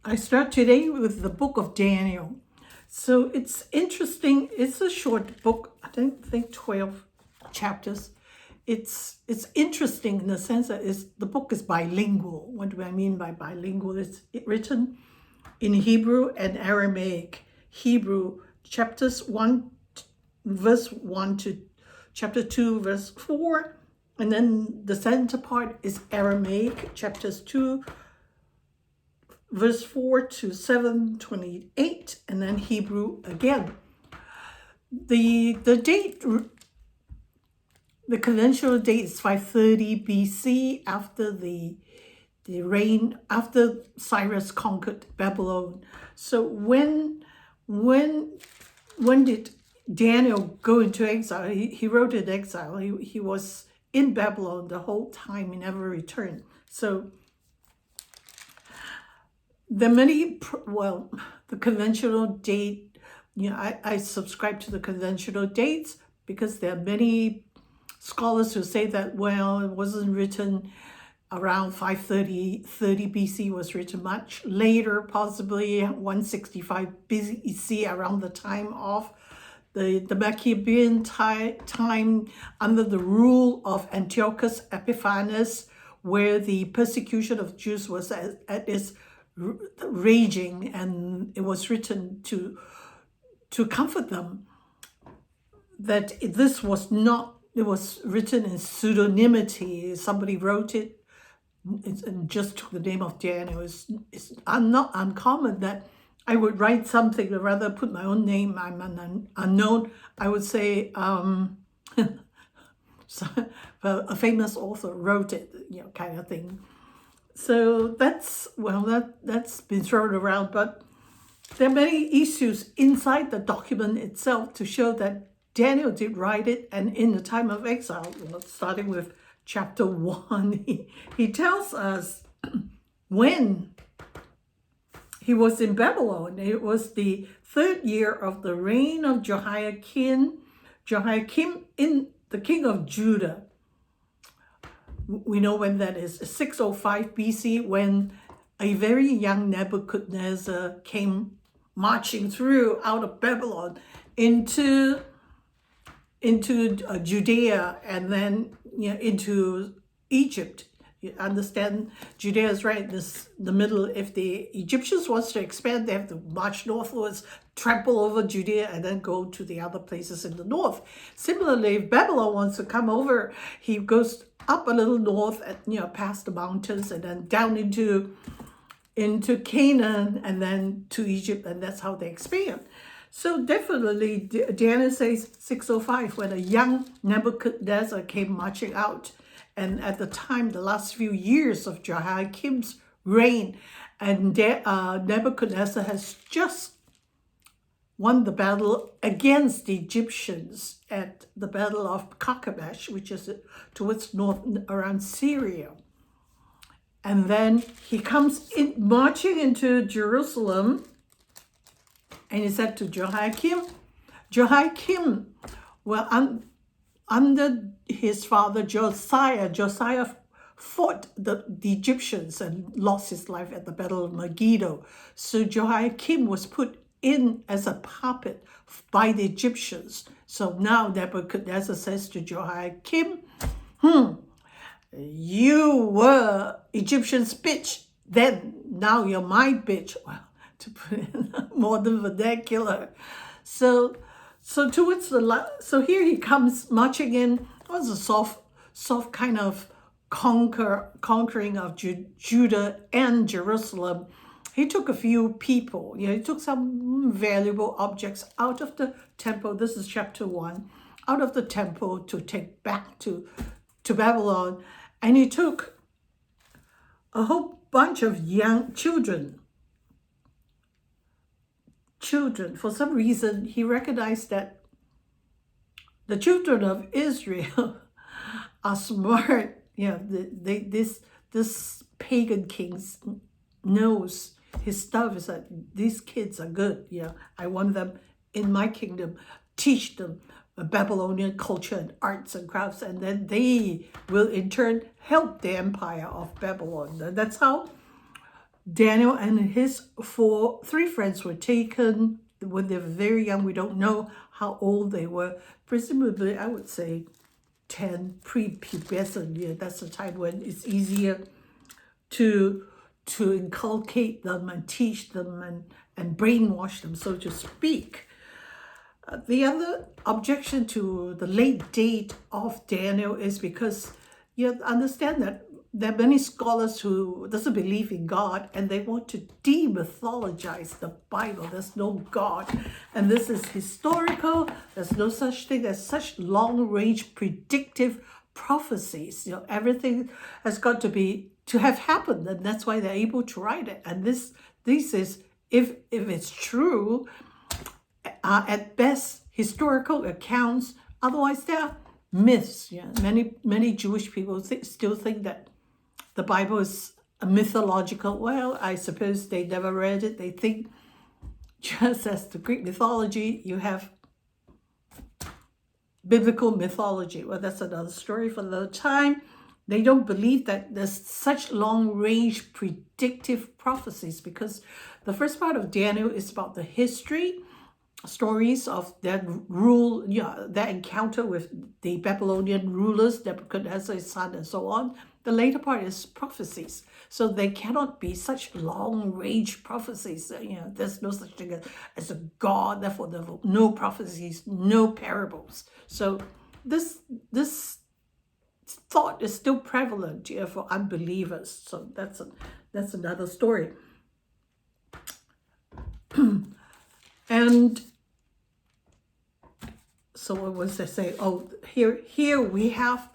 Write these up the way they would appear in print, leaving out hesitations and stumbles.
I start today with the book of Daniel. So it's interesting. It's a short book. I think 12 chapters. It's interesting in the sense that the book is bilingual. What do I mean by bilingual? It's written in Hebrew and Aramaic. Hebrew, chapters 1, verse 1 to chapter 2, verse 4. And then the center part is Aramaic, chapters 2, verse 4 to 7:28, and then Hebrew again. The date, the conventional date is 530 BC, after the reign, after Cyrus conquered Babylon. So when did Daniel go into exile? He wrote in exile. He was in Babylon the whole time. He never returned. So there are many, the conventional date, I subscribe to the conventional dates because there are many scholars who say that, well, it wasn't written around 530 BC, was written much later, possibly 165 BC, around the time of the Maccabean time under the rule of Antiochus Epiphanes, where the persecution of Jews was at its raging, and it was written to comfort them that this was not, it was written in pseudonymity. Somebody wrote it and just took the name of Daniel. It's not uncommon that I would write something or rather put my own name. I'm an unknown. I would say so, a famous author wrote it, kind of thing. So that's been thrown around, but there are many issues inside the document itself to show that Daniel did write it, and in the time of exile, starting with chapter 1, he tells us when he was in Babylon. It was the 3rd year of the reign of Jehoiakim, in the king of Judah. We know when that is, 605 BC, when a very young Nebuchadnezzar came marching through out of Babylon into Judea, and then into Egypt. You understand, Judea is right in the middle. If the Egyptians wants to expand, they have to march northwards, trample over Judea, and then go to the other places in the north. Similarly, if Babylon wants to come over, he goes up a little north, past the mountains, and then down into Canaan, and then to Egypt, and that's how they expand. So definitely, Daniel says 605, when a young Nebuchadnezzar came marching out. And at the time, the last few years of Jehoiakim's reign, and Nebuchadnezzar has just won the battle against the Egyptians at the Battle of Carchemish, which is towards north around Syria. And then he comes in marching into Jerusalem, and he said to Jehoiakim, under his father Josiah fought the Egyptians and lost his life at the Battle of Megiddo. So Jehoiakim was put in as a puppet by the Egyptians. So now Nebuchadnezzar says to Jehoiakim, you were Egyptian's bitch, then now you're my bitch. Well, to put it in modern vernacular. So towards so here he comes marching in. It was a soft kind of conquering of Judah and Jerusalem. He took a few people. He took some valuable objects out of the temple. This is chapter 1. Out of the temple to take back to Babylon. And he took a whole bunch of young children. For some reason, he recognized that the children of Israel are smart. This pagan king knows his stuff, is that these kids are good. I want them in my kingdom, teach them Babylonian culture and arts and crafts, and then they will in turn help the empire of Babylon. And that's how Daniel and his three friends were taken when they were very young. We don't know how old they were. Presumably, I would say 10, pre-pubescent. Yeah, that's the time when it's easier to inculcate them and teach them and brainwash them, so to speak. The other objection to the late date of Daniel is because you understand that there are many scholars who doesn't believe in God and they want to demythologize the Bible. There's no God, and this is historical. There's no such thing as such long-range predictive prophecies. Everything has got to have happened, and that's why they're able to write it. And this is, if it's true, at best historical accounts. Otherwise, they're myths. Yeah, many Jewish people still think that the Bible is a mythological. Well, I suppose they never read it. They think, just as the Greek mythology, you have biblical mythology. Well, that's another story for another time. They don't believe that there's such long-range predictive prophecies, because the first part of Daniel is about the history, stories of their rule, their encounter with the Babylonian rulers, Nebuchadnezzar's son, and so on. The later part is prophecies. So they cannot be such long-range prophecies. There's no such thing as a God, therefore there are no prophecies, no parables. So this thought is still prevalent for unbelievers. So that's another story. And so what was I say? Oh, here we have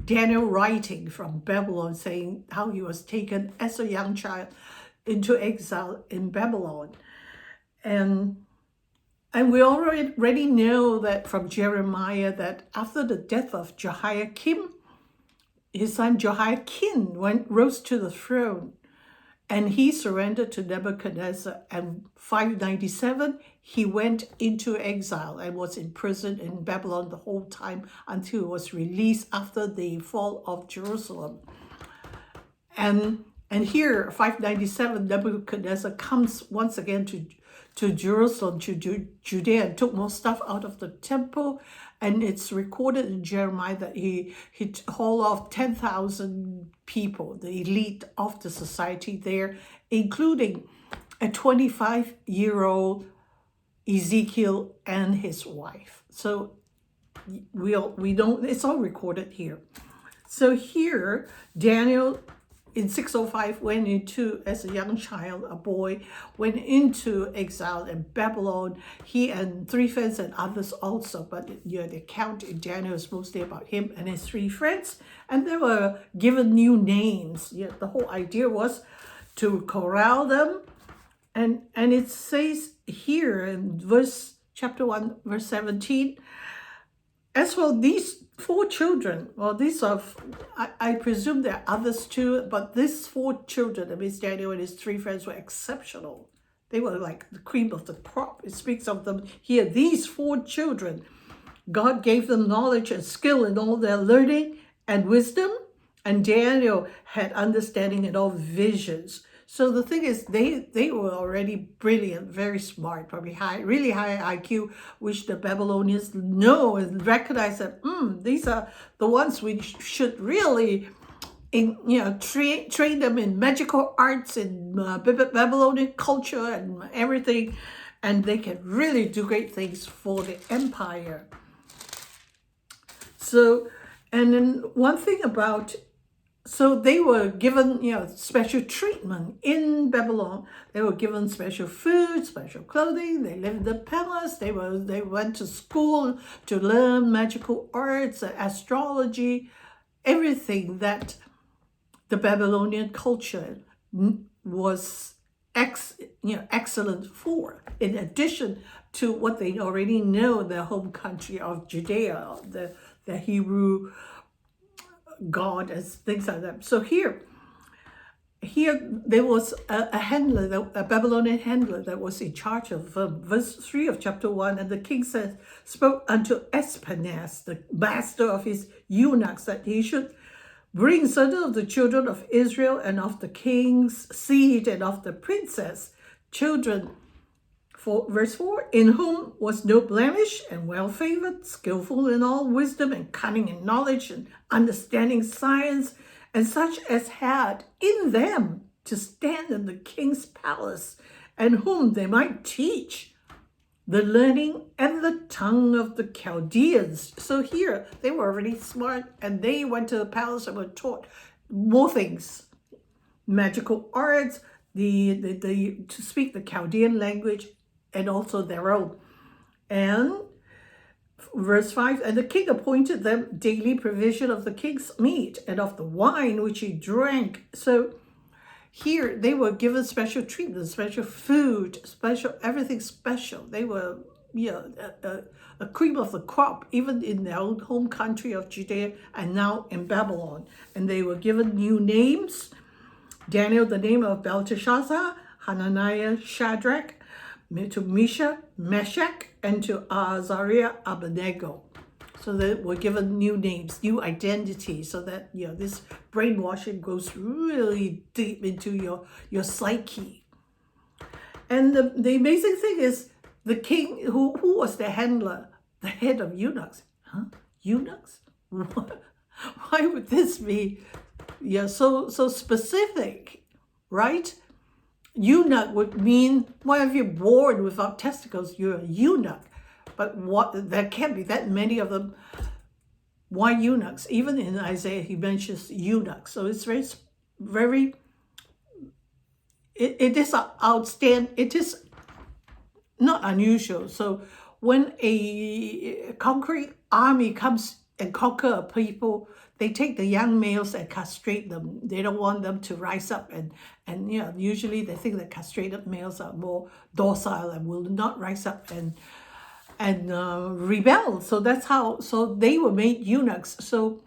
Daniel writing from Babylon, saying how he was taken as a young child into exile in Babylon. And we already know that from Jeremiah that after the death of Jehoiakim, his son Jehoiakim rose to the throne, and he surrendered to Nebuchadnezzar. And 597, he went into exile and was imprisoned in Babylon the whole time until he was released after the fall of Jerusalem. And here, 597, Nebuchadnezzar comes once again to Jerusalem, to Judea, and took more stuff out of the temple. And it's recorded in Jeremiah that he hauled off 10,000 people, the elite of the society there, including a 25-year-old Ezekiel and his wife. So we don't, it's all recorded here. So here, Daniel in 605 went into, as a young child, a boy, went into exile in Babylon. He and three friends and others also, but the account in Daniel is mostly about him and his three friends. And they were given new names. The whole idea was to corral them. And it says here in chapter 1, verse 17, as for these four children, well, these are, I presume there are others too, but these four children, that means Daniel and his three friends, were exceptional. They were like the cream of the crop. It speaks of them here. These four children, God gave them knowledge and skill in all their learning and wisdom, and Daniel had understanding in all visions. So the thing is, they were already brilliant, very smart, probably really high IQ, which the Babylonians know and recognize that these are the ones we should really, train them in magical arts, in Babylonian culture and everything, and they can really do great things for the empire. So, and then one thing about. So they were given, special treatment in Babylon. They were given special food, special clothing. They lived in the palace. They went to school to learn magical arts, astrology, everything that the Babylonian culture was excellent for. In addition to what they already know, their home country of Judea, the Hebrew God, as things like that. So here there was a handler, a Babylonian handler that was in charge of verse 3 of chapter 1. And the king spoke unto Espenaz, the master of his eunuchs, that he should bring certain of the children of Israel and of the king's seed and of the princess children. For verse 4, in whom was no blemish, and well favored, skillful in all wisdom and cunning in knowledge and understanding science, and such as had in them to stand in the king's palace, and whom they might teach the learning and the tongue of the Chaldeans. So here, they were already smart, and they went to the palace and were taught more things. Magical arts, to speak the Chaldean language, and also their own. And verse 5, and the king appointed them daily provision of the king's meat and of the wine which he drank. So here they were given special treatment, special food, special, everything special. They were, a cream of the crop, even in their own home country of Judea and now in Babylon. And they were given new names. Daniel, the name of Belteshazzar, Hananiah, Shadrach, to Meshach, Meshach, and to Azariah, Abednego. So they were given new names, new identities, so that this brainwashing goes really deep into your psyche. And the amazing thing is, the king, who was the handler, the head of eunuchs. Eunuchs? Why would this be so specific, right? Eunuch would mean, why if you're born without testicles, you're a eunuch. But there can't be that many of them. Why eunuchs? Even in Isaiah, he mentions eunuchs. So it's very, it is outstanding. It is not unusual. So when a conquering army comes and conquer a people, they take the young males and castrate them. They don't want them to rise up, and usually they think that castrated males are more docile and will not rise up and rebel. So that's how. So they were made eunuchs. So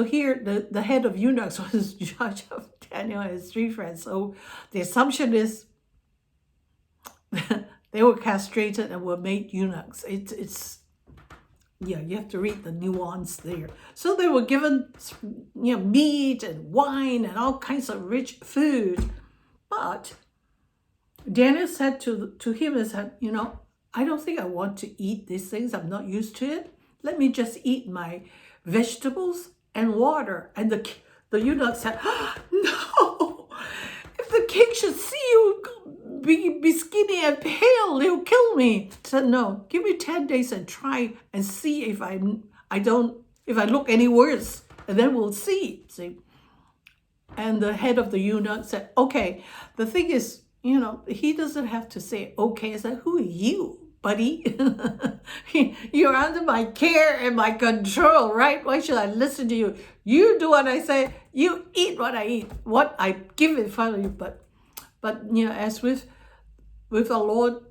here the head of eunuchs was judge of Daniel and his 3 friends. So the assumption is they were castrated and were made eunuchs. It's you have to read the nuance there. So they were given meat and wine and all kinds of rich food. But Daniel said to him, and said, I don't think I want to eat these things. I'm not used to it. Let me just eat my vegetables and water. And the eunuch said, no, if the king should see you be skinny and pale, he'll kill me. I said, no, give me 10 days and try and see if I look any worse, and then we'll see. And the head of the eunuch said, okay. The thing is, he doesn't have to say okay. I said, who are you, buddy? You're under my care and my control, right? Why should I listen to you? You do what I say. You eat what I eat, what I give in front of you. But as with our Lord,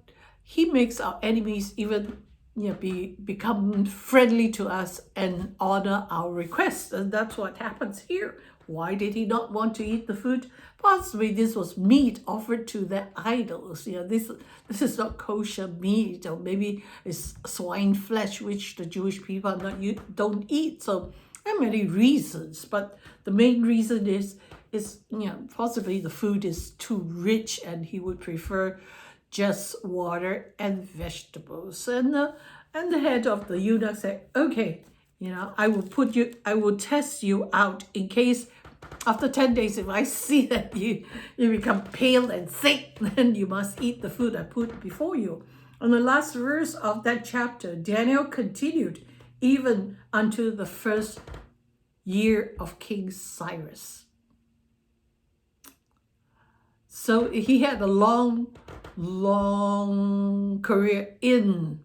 he makes our enemies even become friendly to us and honor our requests. And that's what happens here. Why did he not want to eat the food? Possibly this was meat offered to their idols. This is not kosher meat, or maybe it's swine flesh, which the Jewish people don't eat. So there are many reasons, but the main reason is possibly the food is too rich, and he would prefer just water and vegetables. And the head of the eunuch said, okay, I will test you out in case after 10 days, if I see that you become pale and sick, then you must eat the food I put before you. On the last verse of that chapter, Daniel continued even unto the 1st year of King Cyrus. So he had a long career in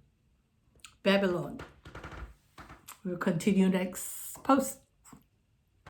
Babylon. We'll continue next post.